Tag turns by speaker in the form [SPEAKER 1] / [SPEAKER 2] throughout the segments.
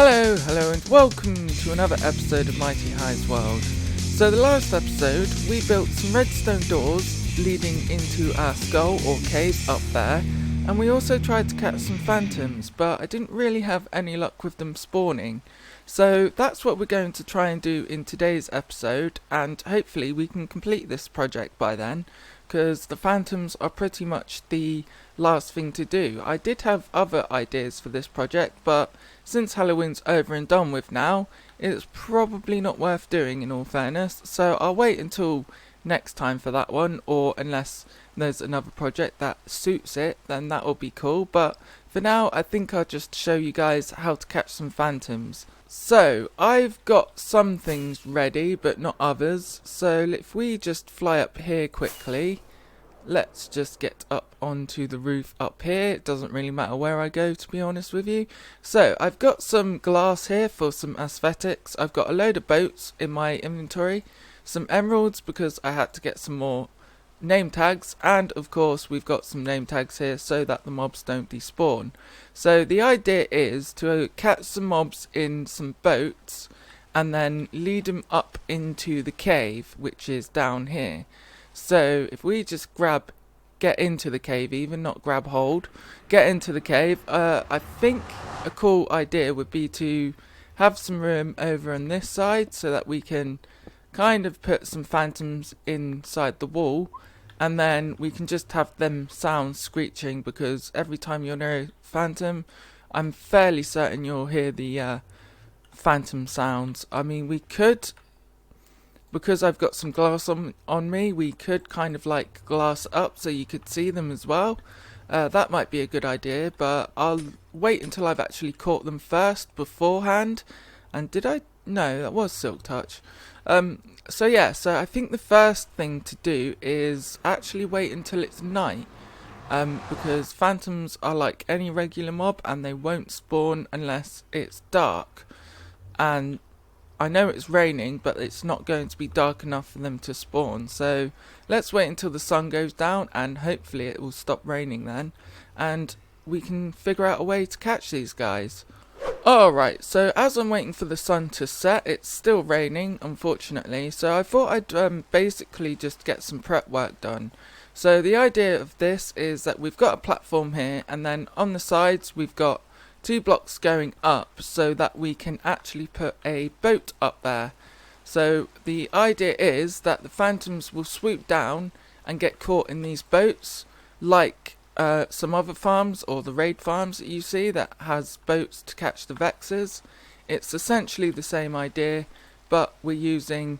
[SPEAKER 1] Hello and welcome to another episode of Mighty High's World. So the last episode we built some redstone doors leading into our skull or cave up there, and we also tried to catch some phantoms, but I didn't really have any luck with them spawning. So that's what we're going to try and do in today's episode, and hopefully we can complete this project by then, because the phantoms are pretty much the last thing to do. I did have other ideas for this project, but since Halloween's over and done with now, it's probably not worth doing in all fairness, so I'll wait until next time for that one, or unless there's another project that suits it, then that will be cool. But for now, I think I'll just show you guys how to catch some phantoms. So I've got some things ready but not others, so if we just fly up here quickly, let's just get up onto the roof up here. It doesn't really matter where I go, to be honest with you. So I've got some glass here for some aesthetics. I've got a load of boats in my inventory, some emeralds because I had to get some more name tags, and of course we've got some name tags here so that the mobs don't despawn. So the idea is to catch some mobs in some boats and then lead them up into the cave, which is down here. So if we just get into the cave, even not grab hold, get into the cave. I think a cool idea would be to have some room over on this side so that we can kind of put some phantoms inside the wall, and then we can just have them sound screeching, because every time you're near a phantom, I'm fairly certain you'll hear the phantom sounds. I mean, we could, because I've got some glass on me, we could kind of like glass up so you could see them as well. That might be a good idea, but I'll wait until I've actually caught them first beforehand. And did I? No, that was Silk Touch. So I think the first thing to do is actually wait until it's night, because phantoms are like any regular mob and they won't spawn unless it's dark. And I know it's raining, but it's not going to be dark enough for them to spawn. So let's wait until the sun goes down, and hopefully it will stop raining then, and we can figure out a way to catch these guys. Alright, so as I'm waiting for the sun to set, it's still raining, unfortunately, so I thought I'd basically just get some prep work done. So the idea of this is that we've got a platform here, and then on the sides we've got 2 blocks going up so that we can actually put a boat up there. So the idea is that the phantoms will swoop down and get caught in these boats, like some other farms, or the raid farms that you see that has boats to catch the Vexes. It's essentially the same idea, but we're using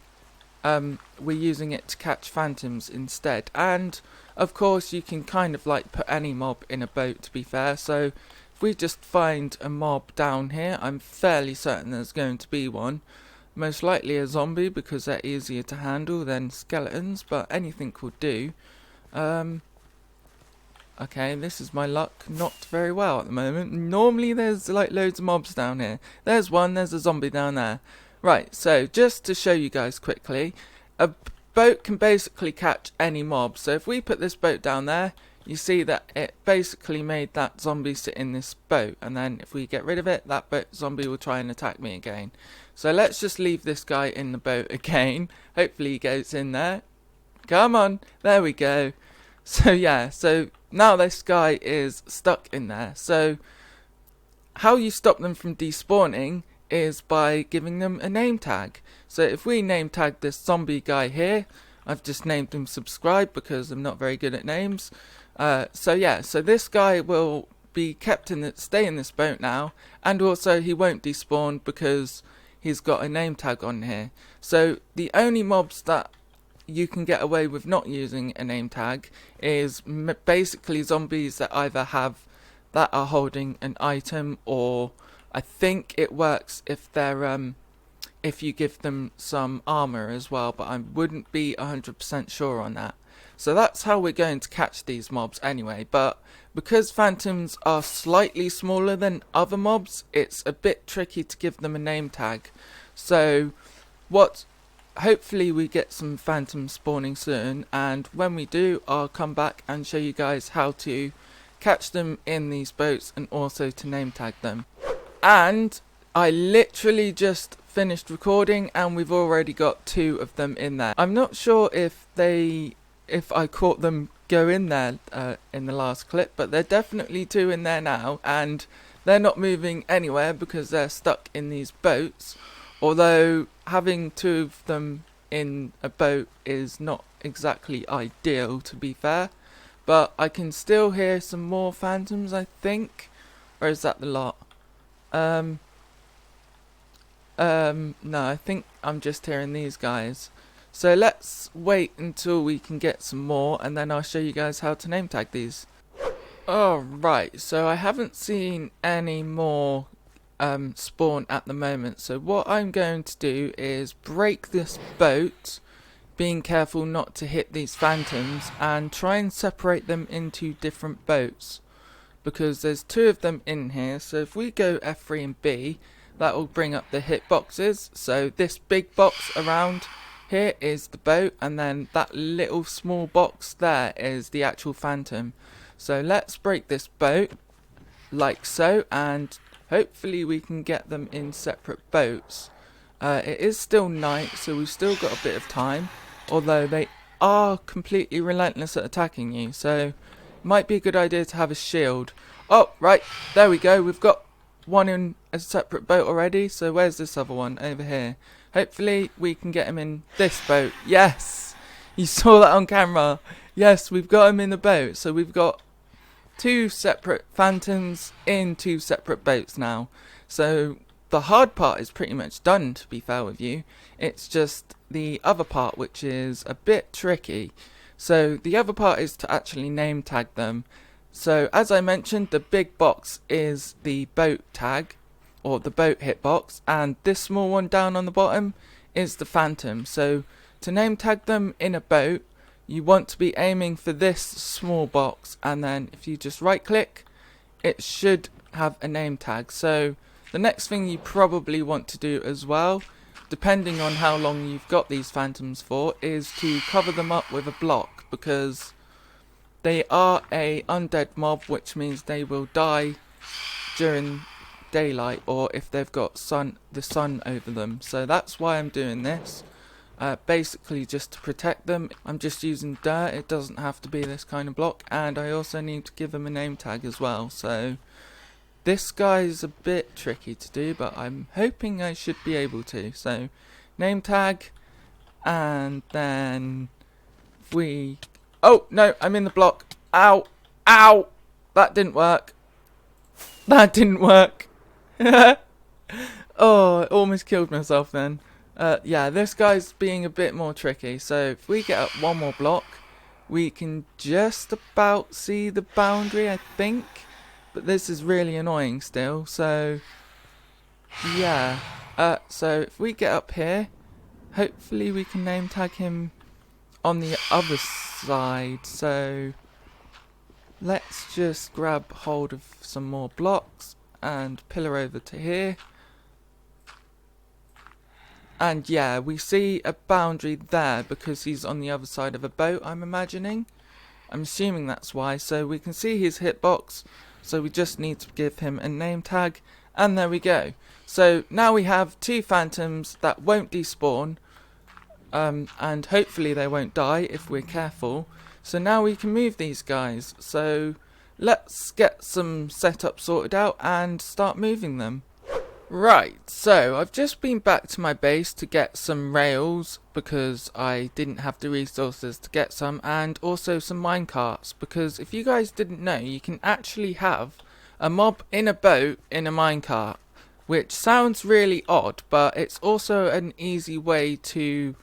[SPEAKER 1] it to catch phantoms instead. And of course you can kind of like put any mob in a boat, to be fair. So if we just find a mob down here, I'm fairly certain there's going to be one. Most likely a zombie, because they're easier to handle than skeletons, but anything will do. Okay, this is my luck not very well at the moment. Normally there's like loads of mobs down here. There's one, there's a zombie down there. Right, so just to show you guys quickly, a boat can basically catch any mob. So if we put this boat down there, you see that it basically made that zombie sit in this boat. And then if we get rid of it, that zombie will try and attack me again. So let's just leave this guy in the boat again. Hopefully he goes in there. Come on, there we go. So so now this guy is stuck in there. So how you stop them from despawning is by giving them a name tag. So if we name tag this zombie guy here, I've just named him subscribe because I'm not very good at names. So this guy will be kept stay in this boat now, and also he won't despawn because he's got a name tag on here. So the only mobs that you can get away with not using a name tag is basically zombies that either are holding an item, or I think it works if they're if you give them some armor as well, but I wouldn't be 100% sure on that. So that's how we're going to catch these mobs anyway, but because phantoms are slightly smaller than other mobs, it's a bit tricky to give them a name tag. So hopefully we get some phantoms spawning soon, and when we do, I'll come back and show you guys how to catch them in these boats and also to name tag them. And I literally just finished recording and we've already got 2 of them in there. I'm not sure if I caught them go in there in the last clip, but they're definitely 2 in there now, and they're not moving anywhere because they're stuck in these boats. Although having 2 of them in a boat is not exactly ideal, to be fair. But I can still hear some more phantoms, I think. Or is that the lot? No, I think I'm just hearing these guys. So let's wait until we can get some more, and then I'll show you guys how to name tag these. Alright, so I haven't seen any more spawn at the moment. So what I'm going to do is break this boat, being careful not to hit these phantoms, and try and separate them into different boats, because there's 2 of them in here. So if we go F3 and B, that will bring up the hit boxes. So this big box around here is the boat, and then that little small box there is the actual phantom. So let's break this boat like so, and hopefully we can get them in separate boats. It is still night, so we've still got a bit of time, although they are completely relentless at attacking you, so might be a good idea to have a shield. Oh, right, there we go. We've got one in a separate boat already, so where's this other one? Over here. Hopefully we can get him in this boat. Yes! You saw that on camera. Yes, we've got him in the boat, so we've got 2 separate phantoms in 2 separate boats now. So the hard part is pretty much done, to be fair with you. It's just the other part which is a bit tricky. So the other part is to actually name tag them. So as I mentioned, the big box is the boat tag, or the boat hitbox, and this small one down on the bottom is the phantom. So to name tag them in a boat, you want to be aiming for this small box, and then if you just right click, it should have a name tag. So the next thing you probably want to do as well, depending on how long you've got these phantoms for, is to cover them up with a block, because they are a undead mob, which means they will die during daylight, or if they've got the sun over them. So that's why I'm doing this, basically just to protect them. I'm just using dirt, it doesn't have to be this kind of block, and I also need to give them a name tag as well. So this guy's a bit tricky to do, but I'm hoping I should be able to. So name tag, and then oh no, I'm in the block. Ow, ow, that didn't work. That didn't work. Oh, I almost killed myself then. Yeah, this guy's being a bit more tricky. So if we get up one more block, we can just about see the boundary, I think. But this is really annoying still. So yeah. So if we get up here, hopefully we can name tag him on the other side. So let's just grab hold of some more blocks and pillar over to here. And yeah, we see a boundary there because he's on the other side of a boat, I'm imagining. I'm assuming that's why. So we can see his hitbox, so we just need to give him a name tag, and there we go. So now we have 2 phantoms that won't despawn, and hopefully they won't die if we're careful. So now we can move these guys. So let's get some setup sorted out and start moving them. Right, so I've just been back to my base to get some rails because I didn't have the resources to get some, and also some minecarts, because if you guys didn't know, you can actually have a mob in a boat in a minecart, which sounds really odd, but it's also an easy way to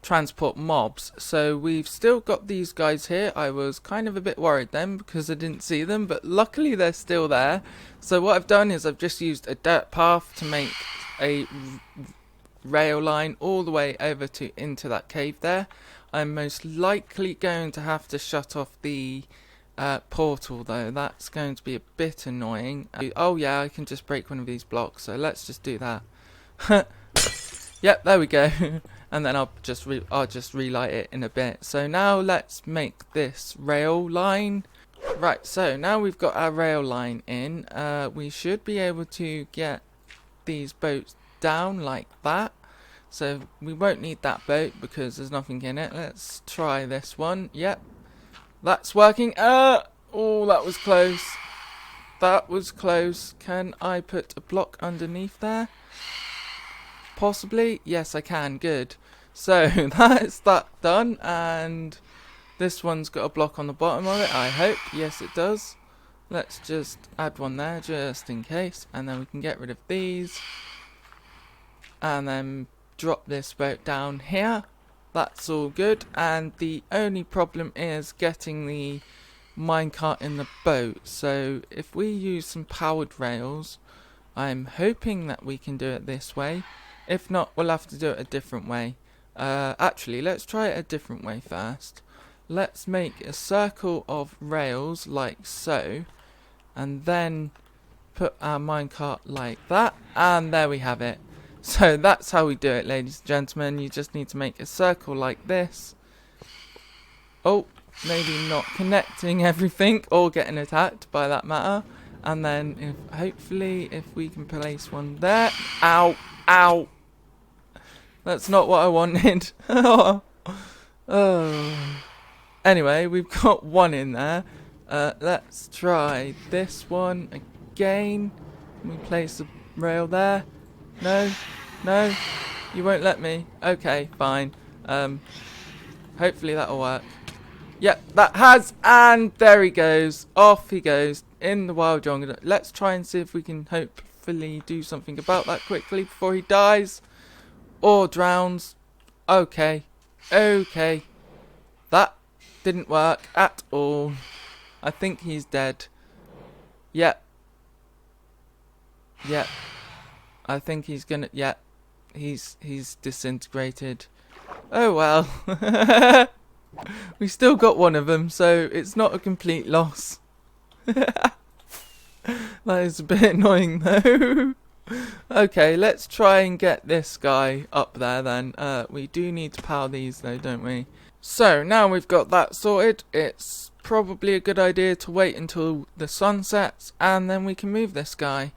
[SPEAKER 1] transport mobs. So we've still got these guys here. I was kind of a bit worried then because I didn't see them, but luckily they're still there. So what I've done is I've just used a dirt path to make a rail line all the way over to into that cave there. I'm most likely going to have to shut off the portal though. That's going to be a bit annoying. Oh yeah, I can just break one of these blocks, so let's just do that. Yep, there we go. And then I'll just relight it in a bit. So now let's make this rail line Right, so now we've got our rail line in, we should be able to get these boats down like that. So we won't need that boat because there's nothing in it. Let's try this one. Yep, that's working. Oh, that was close. That was close. Can I put a block underneath there? Possibly. Yes, I can. Good. So that's that done, and this one's got a block on the bottom of it, I hope. Yes, it does. Let's just add one there just in case, and then we can get rid of these and then drop this boat down here. That's all good, and the only problem is getting the minecart in the boat. So if we use some powered rails, I'm hoping that we can do it this way. If not, we'll have to do it a different way. Actually, let's try it a different way first. Let's make a circle of rails like so, and then put our minecart like that, and there we have it. So that's how we do it, ladies and gentlemen. You just need to make a circle like this. Oh, maybe not connecting everything or getting attacked by that matter. And then hopefully if we can place one there. Ow, ow. That's not what I wanted. Oh. Anyway, we've got one in there. Let's try this one again. Can we place a rail there? No, no, you won't let me. Okay, fine. Hopefully that'll work. Yep, that has, and there he goes. Off he goes in the wild jungle. Let's try and see if we can hopefully do something about that quickly before he dies or drowns. Okay, okay. That didn't work at all. I think he's dead. Yep. Yep. I think he's gonna, he's disintegrated. Oh well. We still got one of them, so it's not a complete loss. That is a bit annoying though. Okay, let's try and get this guy up there then. We do need to power these though, don't we? So now we've got that sorted, it's probably a good idea to wait until the sun sets and then we can move this guy.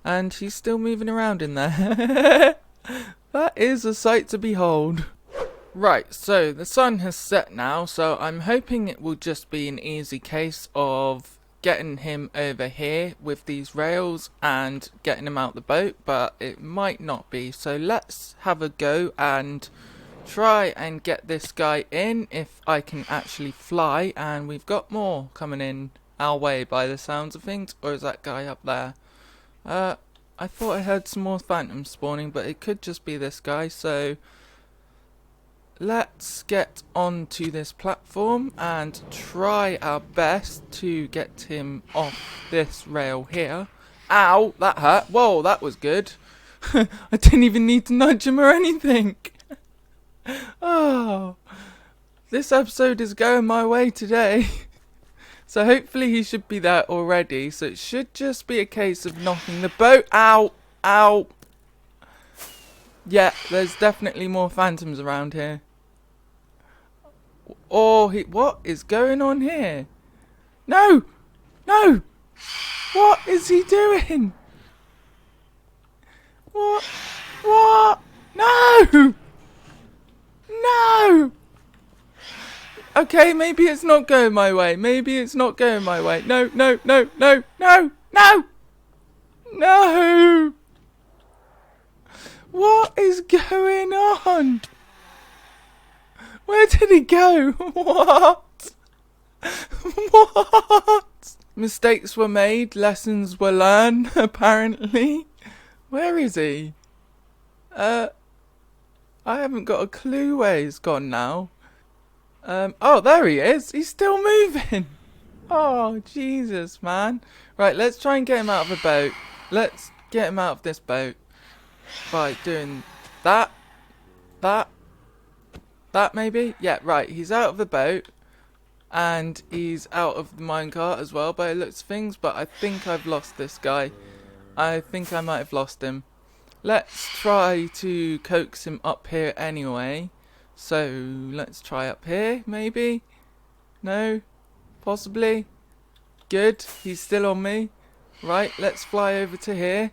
[SPEAKER 1] And he's still moving around in there. That is a sight to behold. Right, so the sun has set now, so I'm hoping it will just be an easy case of getting him over here with these rails and getting him out the boat, but it might not be. So let's have a go and try and get this guy in if I can actually fly, and we've got more coming in our way by the sounds of things. Or is that guy up there? I thought I heard some more phantoms spawning, but it could just be this guy, so let's get onto this platform and try our best to get him off this rail here. Ow, that hurt. Whoa, that was good. I didn't even need to nudge him or anything. Oh, this episode is going my way today. So hopefully he should be there already. So it should just be a case of knocking the boat. Ow, ow. Yeah, there's definitely more phantoms around here. Or what is going on here? No, no. What is he doing? What? What? No. No. Okay, maybe it's not going my way. Maybe it's not going my way. No, no, no, no, no, no. No. What is going on? Where did he go? What? What? Mistakes were made, lessons were learned, apparently. Where is he? I haven't got a clue where he's gone now. Oh, there he is. He's still moving. Oh, Jesus, man. Right, let's try and get him out of the boat. Let's get him out of this boat by doing that. That maybe? Yeah, right. He's out of the boat. And he's out of the minecart as well by the looks of things. But I think I've lost this guy. I think I might have lost him. Let's try to coax him up here anyway. So let's try up here, maybe? No? Possibly? Good. He's still on me. Right, let's fly over to here.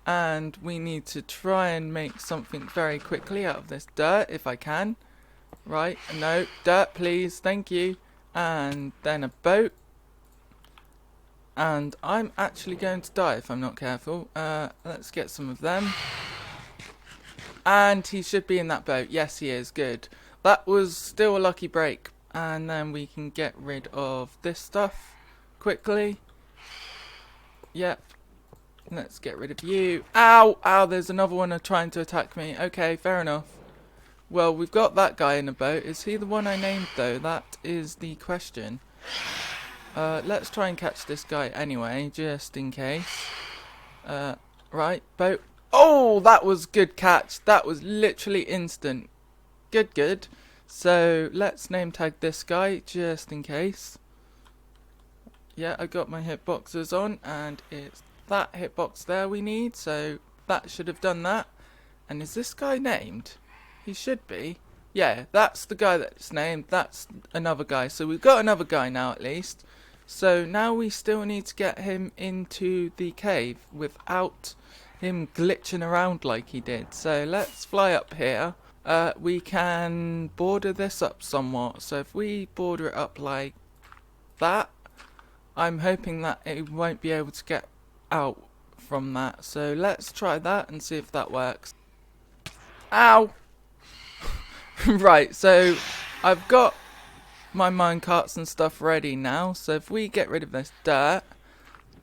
[SPEAKER 1] And we need to try and make something very quickly out of this dirt, if I can. Right, no, dirt please, thank you. And then a boat. And I'm actually going to die if I'm not careful. Let's get some of them. And he should be in that boat. Yes, he is. Good. That was still a lucky break. And then we can get rid of this stuff quickly. Yep. Let's get rid of you. Ow! Ow, there's another one trying to attack me. Okay, fair enough. Well, we've got that guy in a boat. Is he the one I named, though? That is the question. Let's try and catch this guy anyway, just in case. Right, boat. Oh, that was good catch. That was literally instant. Good, good. So, let's name tag this guy, just in case. Yeah, I got my hitboxes on, and it's that hitbox there we need, so that should have done that. And is this guy named? He should be. Yeah, that's the guy that's named. That's another guy. So we've got another guy now at least. So now we still need to get him into the cave without him glitching around like he did. So let's fly up here. We can border this up somewhat. So if we border it up like that, I'm hoping that it won't be able to get out from that. So let's try that and see if that works. Ow! Right, so I've got my minecarts and stuff ready now. So if we get rid of this dirt,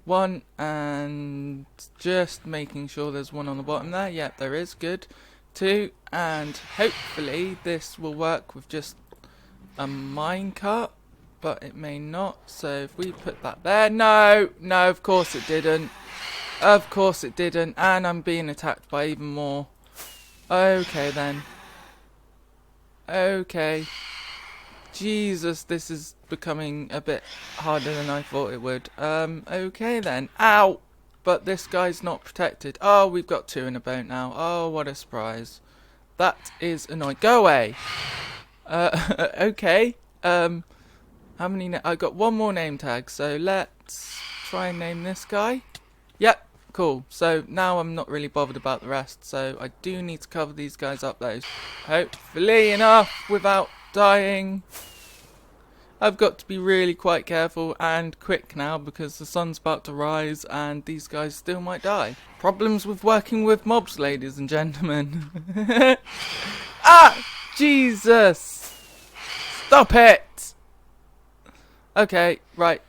[SPEAKER 1] one, and just making sure there's one on the bottom there. Yep, there is. Good. Two, and hopefully this will work with just a minecart, but it may not. So if we put that there, no, of course it didn't. Of course it didn't, and I'm being attacked by even more. Okay then. Okay. Jesus, this is becoming a bit harder than I thought it would. Okay then. Ow! But this guy's not protected. Oh, we've got two in a boat now. Oh, what a surprise. That is annoying. Go away! Okay. How many? I got one more name tag, so let's try and name this guy. Yep, cool. So now I'm not really bothered about the rest, so I do need to cover these guys up though. Hopefully enough without dying. I've got to be really quite careful and quick now because the sun's about to rise and these guys still might die. Problems with working with mobs, ladies and gentlemen. Ah! Jesus! Stop it! Okay, right.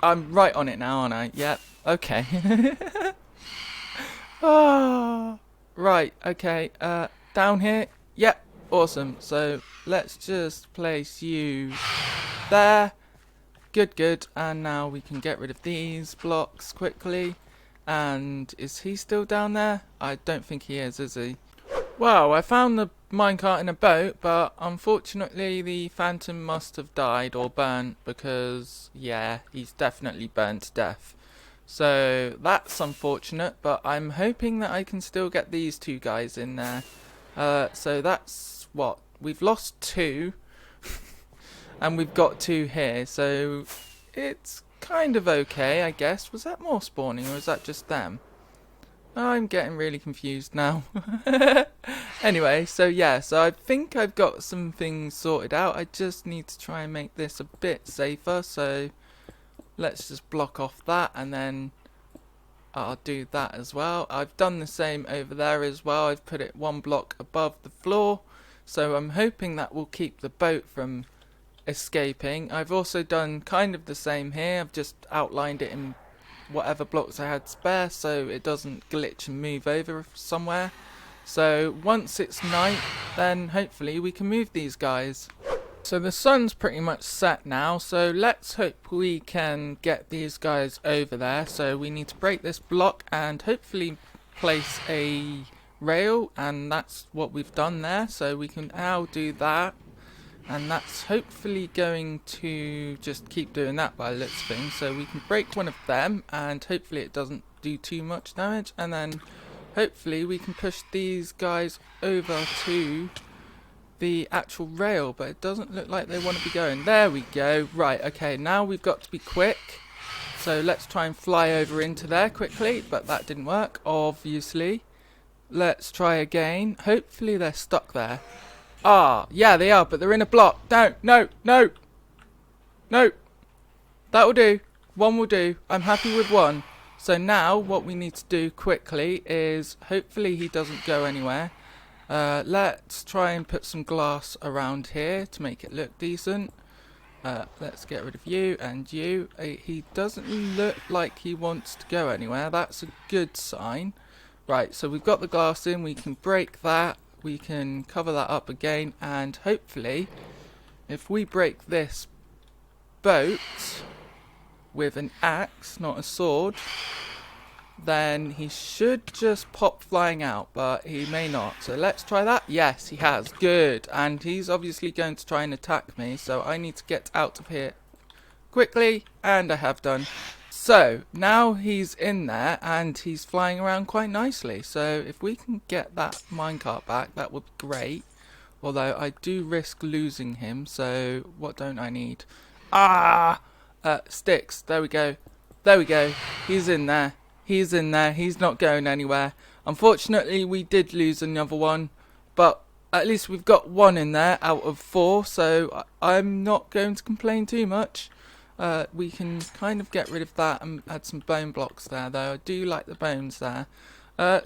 [SPEAKER 1] I'm right on it now, aren't I? Yep. Okay. Ah, right, okay. Down here. Yep. Awesome. So let's just place you there. Good, good. And now we can get rid of these blocks quickly. And is he still down there? I don't think he is he? Well, I found the minecart in a boat, but unfortunately the phantom must have died or burnt because, yeah, he's definitely burnt to death. So that's unfortunate, but I'm hoping that I can still get these two guys in there. So that's what? We've lost two, and we've got two here, so it's kind of okay, I guess. Was that more spawning, or was that just them? I'm getting really confused now. Anyway, so yeah, so I think I've got some things sorted out. I just need to try and make this a bit safer, so let's just block off that, and then I'll do that as well. I've done the same over there as well. I've put it one block above the floor, so I'm hoping that will keep the boat from escaping. I've also done kind of the same here. I've just outlined it in whatever blocks I had spare so it doesn't glitch and move over somewhere. So once it's night, then hopefully we can move these guys. So the sun's pretty much set now, so let's hope we can get these guys over there. So we need to break this block and hopefully place a rail, and that's what we've done there. So we can now do that, and that's hopefully going to just keep doing that by the looks of things. So we can break one of them, and hopefully it doesn't do too much damage, and then hopefully we can push these guys over to the actual rail, but it doesn't look like they want to be going. There we go. Right, okay, now we've got to be quick. So let's try and fly over into there quickly, but that didn't work, obviously. Let's try again. Hopefully they're stuck there. Ah, yeah, they are, but they're in a block. No, no, no. No. That will do. One will do. I'm happy with one. So now what we need to do quickly is hopefully he doesn't go anywhere. Let's try and put some glass around here to make it look decent. Let's get rid of you and you. He doesn't look like he wants to go anywhere. That's a good sign. Right, so we've got the glass in. We can break that. We can cover that up again. And hopefully, if we break this boat with an axe, not a sword, then he should just pop flying out, but he may not. So let's try that. Yes, he has. Good. And he's obviously going to try and attack me, so I need to get out of here quickly, and I have done. So now he's in there and he's flying around quite nicely. So if we can get that minecart back, that would be great. Although I do risk losing him, so what don't I need? Ah! Sticks. There we go. There we go. He's in there. He's in there. He's not going anywhere. Unfortunately, we did lose another one, but at least we've got one in there out of 4, so I'm not going to complain too much. We can kind of get rid of that and add some bone blocks there, though. I do like the bones there.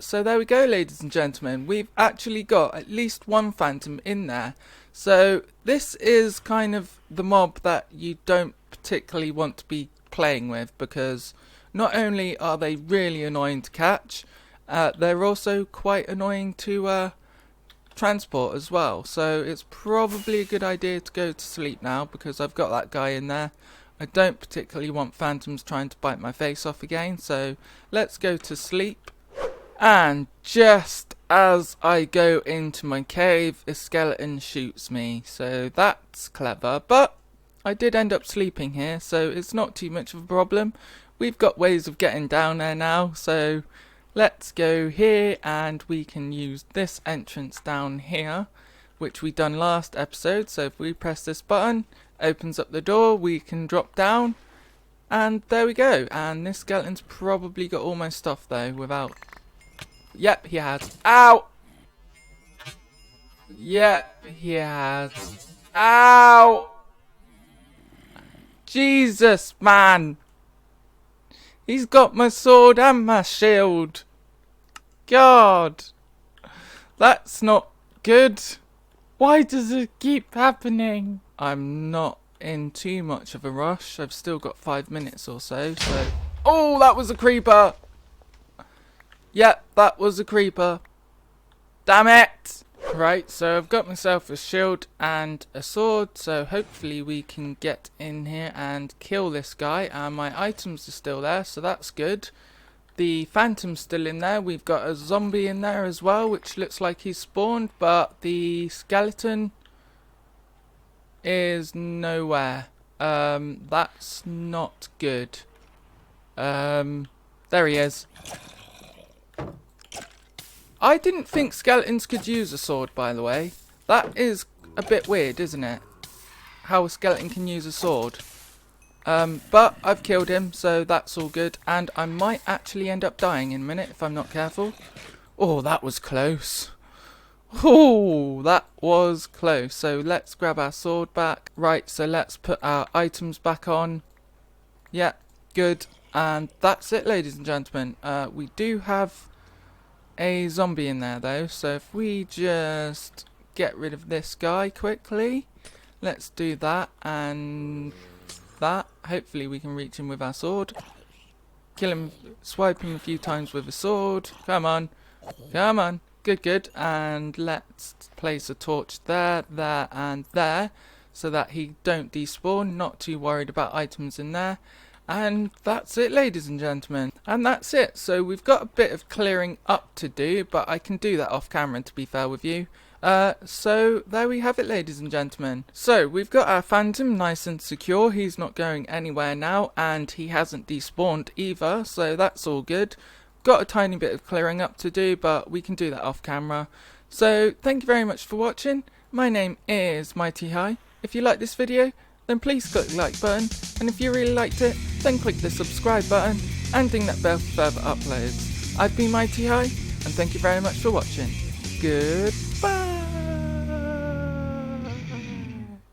[SPEAKER 1] So there we go, ladies and gentlemen. We've actually got at least one phantom in there. So this is kind of the mob that you don't particularly want to be playing with, because not only are they really annoying to catch, they're also quite annoying to transport as well. So it's probably a good idea to go to sleep now, because I've got that guy in there. I don't particularly want phantoms trying to bite my face off again, so let's go to sleep. And just as I go into my cave, a skeleton shoots me, so that's clever. But I did end up sleeping here, so it's not too much of a problem. We've got ways of getting down there now, so let's go here and we can use this entrance down here, which we done last episode. So if we press this button, opens up the door, we can drop down, and there we go. And this skeleton's probably got all my stuff though without... Yep, he has. Ow! Yep, he has. Ow! Jesus, man! He's got my sword and my shield. God! That's not good. Why does it keep happening? I'm not in too much of a rush. I've still got 5 minutes or so, so... Oh, that was a creeper! Yep, that was a creeper. Damn it! Right, so I've got myself a shield and a sword, so hopefully we can get in here and kill this guy. And my items are still there, so that's good. The phantom's still in there. We've got a zombie in there as well, which looks like he's spawned, but the skeleton is nowhere. That's not good. There he is. I didn't think skeletons could use a sword, by the way. That is a bit weird, isn't it? How a skeleton can use a sword. But I've killed him, so that's all good. And I might actually end up dying in a minute if I'm not careful. Oh, that was close. Oh, that was close. So let's grab our sword back. Right, so let's put our items back on. Yeah, good. And that's it, ladies and gentlemen. We do have a zombie in there though, so if we just get rid of this guy quickly, let's do that and that. Hopefully we can reach him with our sword, kill him, swipe him a few times with a sword. Come on, come on, good, good. And let's place a torch there, there and there, so that he don't despawn. Not too worried about items in there. And that's it, ladies and gentlemen. And that's it. So we've got a bit of clearing up to do, but I can do that off camera, to be fair with you. So there we have it, ladies and gentlemen. So we've got our phantom nice and secure. He's not going anywhere now, and he hasn't despawned either, so that's all good. Got a tiny bit of clearing up to do, but we can do that off camera. So thank you very much for watching, My name is MightyHigh. If you like this video, then please click the like button, and if you really liked it, then click the subscribe button and ding that bell for further uploads. I've been MightyHigh, and thank you very much for watching. Goodbye!